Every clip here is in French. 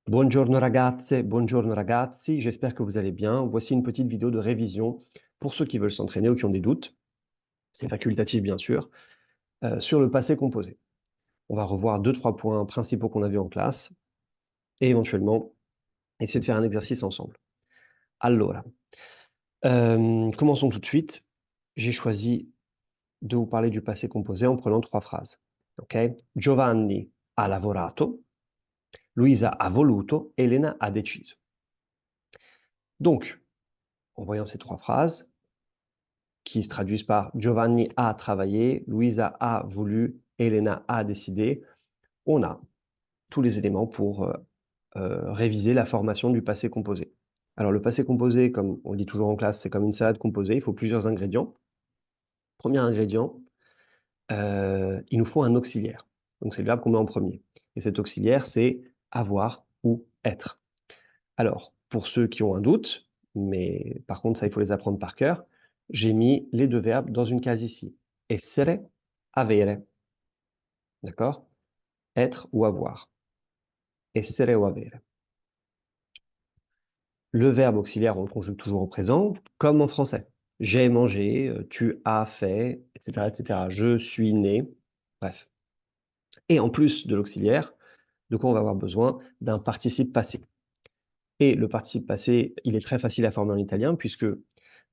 Buongiorno ragazze, buongiorno ragazzi, j'espère que vous allez bien. Voici une petite vidéo de révision pour ceux qui veulent s'entraîner ou qui ont des doutes, c'est facultatif bien sûr, sur le passé composé. On va revoir 2-3 points principaux qu'on a vus en classe et éventuellement essayer de faire un exercice ensemble. Allora, commençons tout de suite. J'ai choisi de vous parler du passé composé en prenant 3 phrases. Ok? Giovanni ha lavorato, Luisa ha voluto, Elena ha deciso. Donc, en voyant ces 3 phrases, qui se traduisent par Giovanni a travaillé, Luisa a voulu, Elena a décidé, on a tous les éléments pour réviser la formation du passé composé. Alors le passé composé, comme on le dit toujours en classe, c'est comme une salade composée, il faut plusieurs ingrédients. Premier ingrédient, il nous faut un auxiliaire. Donc c'est le verbe qu'on met en premier. Et cet auxiliaire, c'est avoir ou être. Alors, pour ceux qui ont un doute, mais par contre, ça, il faut les apprendre par cœur, j'ai mis les 2 verbes dans une case ici. Essere, avere. D'accord? Être ou avoir. Essere ou avere. Le verbe auxiliaire, on le conjugue toujours au présent, comme en français. J'ai mangé, tu as fait, etc., etc. Je suis né, bref. Et en plus de l'auxiliaire, de quoi on va avoir besoin? D'un participe passé. Et le participe passé, il est très facile à former en italien puisque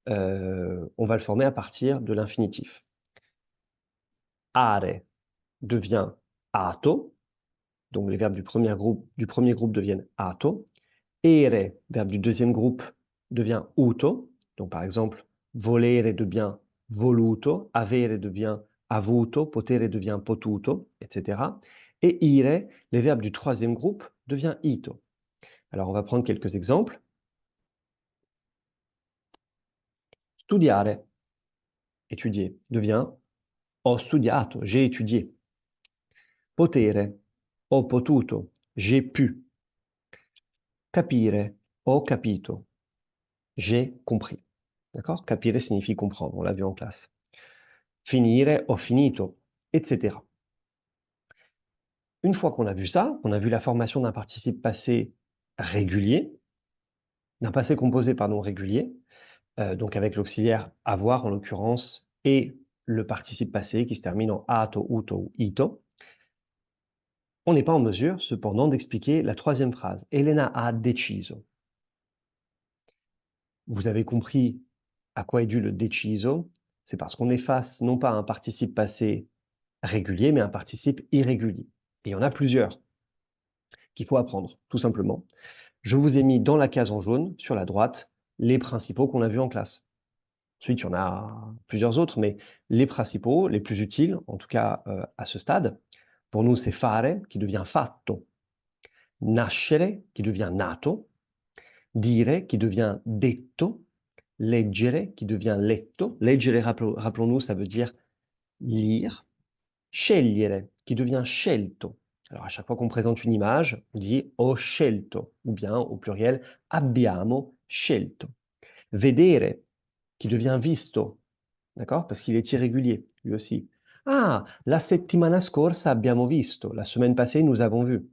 on va le former à partir de l'infinitif. Are devient ato, donc les verbes du premier groupe deviennent ato. Ere, verbe du deuxième groupe, devient uto, donc par exemple, volere devient voluto, avere devient avuto, potere devient potuto, etc. Et ire, les verbes du troisième groupe, devient ito. Alors on va prendre quelques exemples. Studiare, étudier, devient ho studiato, j'ai étudié. Potere, ho potuto, j'ai pu. Capire, ho capito, j'ai compris. D'accord? Capire signifie comprendre, on l'a vu en classe. Finire, ho finito, etc. Une fois qu'on a vu ça, on a vu la formation d'un participe passé régulier, d'un passé composé, pardon, régulier, donc avec l'auxiliaire avoir en l'occurrence, et le participe passé qui se termine en ato, uto ou ito. On n'est pas en mesure, cependant, d'expliquer la troisième phrase. Elena ha deciso. Vous avez compris à quoi est dû le deciso. C'est parce qu'on est face non pas à un participe passé régulier, mais un participe irrégulier. Et il y en a plusieurs qu'il faut apprendre, tout simplement. Je vous ai mis dans la case en jaune, sur la droite, les principaux qu'on a vus en classe. Ensuite, il y en a plusieurs autres, mais les principaux, les plus utiles, en tout cas à ce stade, pour nous, c'est fare, qui devient fatto, nascere, qui devient nato, dire, qui devient detto, leggere, qui devient letto. Leggere, rappelons-nous, ça veut dire lire. Scegliere, qui devient scelto. Alors, à chaque fois qu'on présente une image, on dit ho scelto, ou bien, au pluriel, abbiamo scelto. Vedere, qui devient visto, d'accord? Parce qu'il est irrégulier, lui aussi. Ah, la settimana scorsa abbiamo visto. La semaine passée, nous avons vu.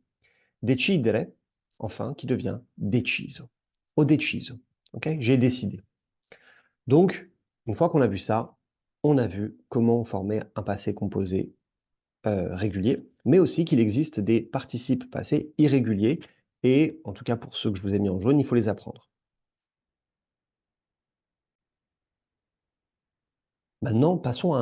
Decidere, enfin, qui devient deciso. Ho deciso. Ok? J'ai décidé. Donc, une fois qu'on a vu ça, on a vu comment former un passé composé régulier, mais aussi qu'il existe des participes passés irréguliers, et en tout cas pour ceux que je vous ai mis en jaune, il faut les apprendre. Maintenant, passons à un